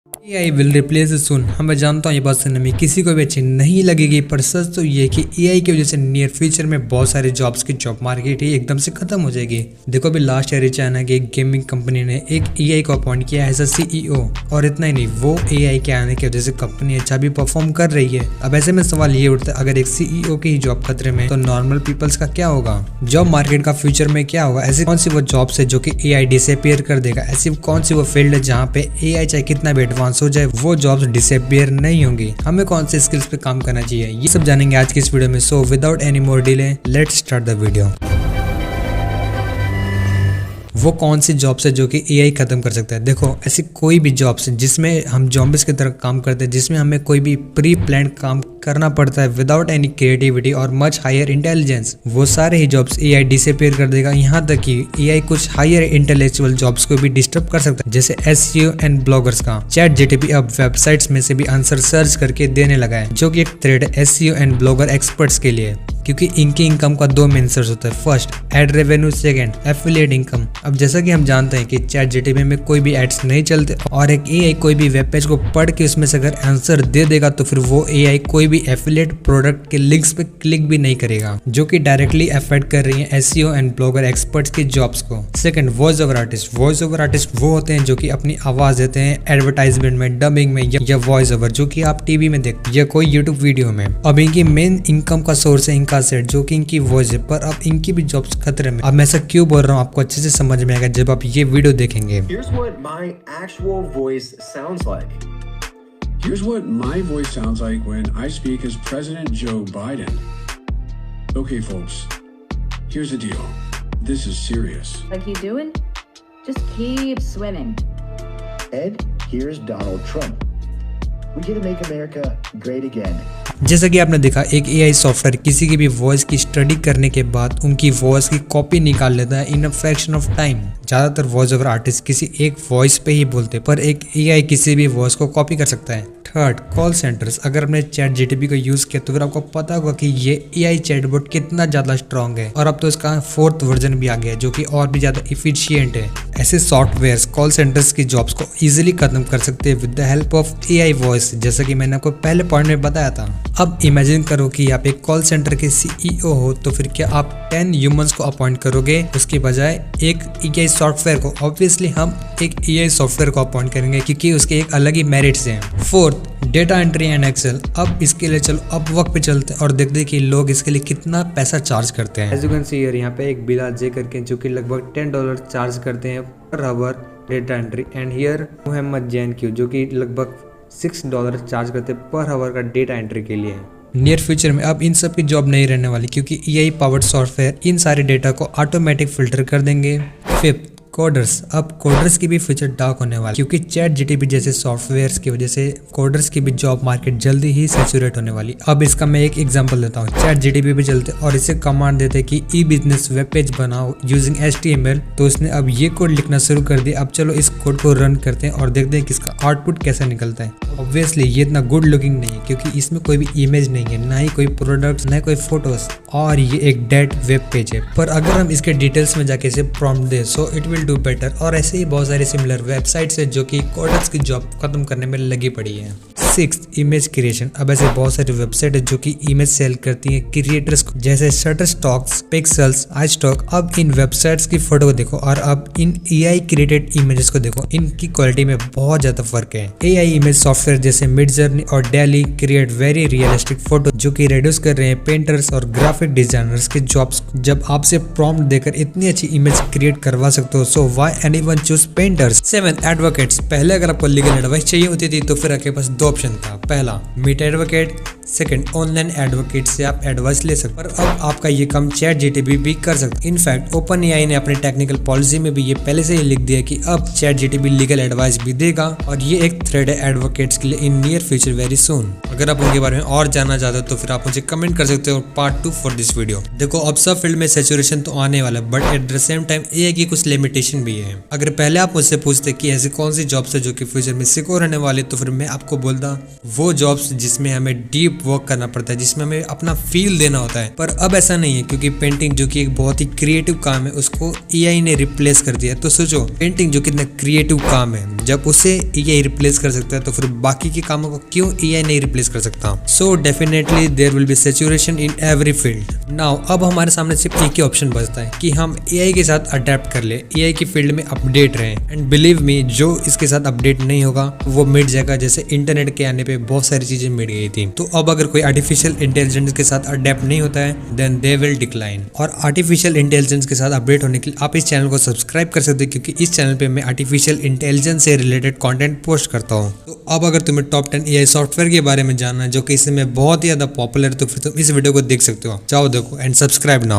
AI will replace सून। मैं जानता हूँ ये बात सुनने में किसी को भी अच्छी नहीं लगेगी, पर सच तो ये है कि AI की वजह से नियर फ्यूचर में बहुत सारे जॉब्स की जॉब मार्केट ही एकदम से खत्म हो जाएगी। देखो अभी लास्ट ईयर चाइना की एक गेमिंग कंपनी ने एक AI को अपॉइंट किया एज अ CEO, और इतना ही नहीं, वो AI के आने की वजह से कंपनी अच्छा भी परफॉर्म कर रही है। अब ऐसे में सवाल ये उठता है, अगर एक CEO की ही जॉब खतरे में तो नॉर्मल पीपल्स का क्या होगा? जॉब मार्केट का फ्यूचर में क्या होगा? ऐसी कौन सी वो जॉब्स है जो कि AI डिसअपीयर कर देगा? ऐसी कौन सी वो फील्ड है जहाँ पे AI चाहे कितना भी एडवांस हो जाए वो जॉब्स डिसअपीयर नहीं होंगी? हमें कौन से स्किल्स पे काम करना चाहिए, ये सब जानेंगे आज की इस वीडियो में। So without any more delay let's start the video. वो कौन सी जॉब्स है जो कि AI खत्म कर सकता है? देखो ऐसी कोई भी जॉब्स है जिसमें हम जॉम्बिस की तरह काम करते हैं, जिसमें हमें कोई भी प्री प्लान काम करना पड़ता है विदाउट एनी क्रिएटिविटी और मच हायर इंटेलिजेंस, वो सारे ही जॉब्स AI डिसअपीयर कर देगा। यहाँ तक कि AI कुछ हायर इंटेलेक्चुअल जॉब्स को भी डिस्टर्ब कर सकता है, जैसे SEO एंड ब्लॉगर्स का। ChatGPT अब वेबसाइट्स में से भी आंसर सर्च करके देने लगा है, जो कि एक थ्रेड है SEO एंड ब्लॉगर एक्सपर्ट्स के लिए, क्योंकि इनकी इनकम का दो मेन सोर्स होता है। First ad revenue, second affiliate income. अब जैसा कि हम जानते हैं कि ChatGPT में कोई भी एड्स नहीं चलते, और एक AI कोई भी वेब पेज को पढ़ के उसमें से अगर आंसर दे देगा तो फिर वो AI कोई भी एफिलिएट प्रोडक्ट के लिंक्स पे क्लिक भी नहीं करेगा, जो कि डायरेक्टली अफेक्ट कर रही है SEO एंड ब्लॉगर एक्सपर्ट्स की जॉब्स को। Second voice over artist. Voice over artist वो होते हैं जो कि अपनी आवाज देते हैं एडवर्टाइजमेंट में, डबिंग में या वॉइस ओवर, जो कि आप टीवी में देखते या कोई यूट्यूब वीडियो में। अब इनकी मेन इनकम का सोर्स है इनका सेट, जो कि इनकी वॉइस है, पर अब इनकी भी जॉब्स खतरे में। अब मैं ऐसा क्यों बोल रहा हूँ आपको अच्छे से समझ में आएगा जब आप ये वीडियो देखेंगे। Here's what my actual voice sounds like. Here's what my voice sounds like when I speak as President Joe Biden. Okay, folks, here's the deal. This is serious. Like you doing? Just keep swimming. Ed, here's Donald Trump. We get to make America great again. जैसा कि आपने देखा, एक AI software किसी की भी voice की study करने के बाद उनकी वॉइस की कॉपी निकाल लेता है इन अ फ्रैक्शन ऑफ टाइम। ज्यादातर वॉइस ओवर आर्टिस्ट किसी एक वॉइस पे ही बोलते, पर एक AI किसी भी वॉइस को कॉपी कर सकता है। Third call centres. अगर आपने ChatGPT को यूज किया तो फिर आपको पता होगा कि ये AI चैटबॉट कितना ज्यादा स्ट्रॉन्ग है, और अब तो इसका 4th वर्जन भी आ गया है, जो कि और भी ज्यादा इफिशियंट है। ऐसे सॉफ्टवेयर कॉल सेंटर्स की जॉब्स को इजीली खत्म कर सकते हैं with the help of AI voice, जैसा कि मैंने आपको पहले पॉइंट में बताया था। अब इमेजिन करो कि आप एक कॉल सेंटर के CEO हो, तो फिर क्या आप 10 ह्यूमंस को अपॉइंट करोगे उसके बजाय एक AI सॉफ्टवेयर को? ऑब्वियसली हम एक AI सॉफ्टवेयर को अपॉइंट करेंगे, क्योंकि उसके एक अलग ही मेरिट्स हैं। Fourth data entry and Excel. अब इसके लिए चलो अब वक्त पे चलते हैं और देखते हैं कि लोग इसके लिए कितना पैसा चार्ज करते हैं। As you can see here, यहाँ पे एक बिलाल जे करके जो कि लगभग $10 चार्ज करते हैं per hour data entry, and here Mohammad Zain क्यू जो कि लगभग $6 चार्ज करते हैं पर आवर का डेटा एंट्री के लिए। नियर फ्यूचर में अब इन सब की जॉब नहीं रहने वाली, क्योंकि AI पावर्ड सॉफ्टवेयर इन सारे डेटा को ऑटोमेटिक फिल्टर कर देंगे। Fifth coders. अब कोडर्स की भी फ्यूचर डार्क होने वाली, क्योंकि ChatGPT जैसे सॉफ्टवेयर्स की वजह से कोडर्स की भी जॉब मार्केट जल्दी ही सैचुरेट होने वाली। अब इसका मैं एक एग्जांपल देता हूँ। ChatGPT पे चलते और इसे कमांड देते कि ई-बिजनेस वेब पेज बनाओ यूजिंग HTML, तो उसने अब ये कोड लिखना शुरू कर दिया। अब चलो इस कोड को रन करते हैं और देखते हैं कि इसका आउटपुट कैसा निकलता है। ऑब्वियसली ये इतना गुड लुकिंग नहीं है, क्योंकि इसमें कोई भी इमेज नहीं है, ना ही कोई प्रोडक्ट्स, ना कोई फोटोज, और ये एक डेड वेब पेज है। पर अगर हम इसके डिटेल्स में जाके इसे prompt they, so it will do better. और ऐसे ही बहुत सारी सिमिलर वेबसाइट्स है जो कि कोडर्स की जॉब खत्म करने में लगी पड़ी है। Sixth image creation. अब ऐसे बहुत सारी वेबसाइट है जो कि इमेज सेल करती हैं क्रिएटर्स को, जैसे शटरस्टॉक्स, पिक्सेल्स, iStock। अब इन वेबसाइट्स की फोटो को देखो और अब इन AI क्रिएटेड इमेजेस को देखो, इनकी क्वालिटी में बहुत ज्यादा फर्क है। AI इमेज सॉफ्टवेयर जैसे मिडजर्नी और daily create very realistic photo, जो कि रिड्यूस कर रहे हैं पेंटर्स और ग्राफिक डिजाइनर्स के जॉब्स। जब आपसे प्रॉम्प्ट देकर इतनी अच्छी इमेज क्रिएट करवा सकते हो, so why anyone choose painters. Seventh advocates. पहले अगर आपको लीगल एडवाइस चाहिए होती थी तो फिर आपके पास दो ऑप्शन था। पहला meet advocate, second online advocate से आप एडवाइस ले सकते। पर अब आपका ये काम ChatGPT भी कर सकते। इनफैक्ट OpenAI ने अपनी टेक्निकल पॉलिसी में भी ये पहले से ही लिख दिया कि अब ChatGPT लीगल एडवाइस भी देगा, और ये एक थ्रेड है एडवोकेट्स के लिए in near future very soon. अगर आप उनके बारे में और जानना चाहते हो तो फिर आप मुझे कमेंट कर सकते हो पार्ट 2 फॉर दिस वीडियो। देखो अब सब फील्ड में सैचुरेशन तो आने वाला है, but at the same time AI की कुछ लिमिटेशन भी है। अगर पहले आप मुझसे पूछते कि ऐसी कौन सी जॉब्स है जो कि फ्यूचर में सिक्योर रहने वाली, तो फिर मैं आपको बोलता वो जॉब्स जिसमें हमें डीप डीप वर्क करना पड़ता है जिसमें हमें अपना फील देना होता है। पर अब ऐसा नहीं है, क्योंकि पेंटिंग जो कि एक बहुत ही क्रिएटिव काम है उसको एआई ने रिप्लेस कर दिया। तो सोचो, पेंटिंग जो कितना क्रिएटिव काम है, जब उसे एआई रिप्लेस कर सकता है तो फिर बाकी के कामों को क्यों एआई नहीं रिप्लेस कर सकता। So definitely there will be saturation in every field. Now अब हमारे सामने सिर्फ एक ही ऑप्शन बचता है कि हम एआई के साथ अडेप्ट कर ले, एआई की फील्ड में अपडेट रहें। एंड बिलीव मी, जो इसके साथ अपडेट नहीं होगा वो मिट जाएगा, जैसे इंटरनेट के आने पे बहुत सारी चीजें मिट गई थी। तो अब अगर कोई आर्टिफिशियल इंटेलिजेंस के साथ अडेप्ट नहीं होता है देन दे विल डिक्लाइन। और आर्टिफिशियल इंटेलिजेंस के साथ अपडेट होने के लिए आप इस चैनल को सब्सक्राइब कर सकते हो, क्योंकि इस चैनल पे मैं आर्टिफिशियल इंटेलिजेंस से रिलेटेड कंटेंट पोस्ट करता हूँ। तो अब अगर तुम्हें टॉप 10 एआई सॉफ्टवेयर के बारे में जानना है जो कि इस समय बहुत ही ज्यादा पॉपुलर है, तो फिर तुम इस वीडियो को देख सकते हो। जाओ देखो एंड सब्सक्राइब नाउ।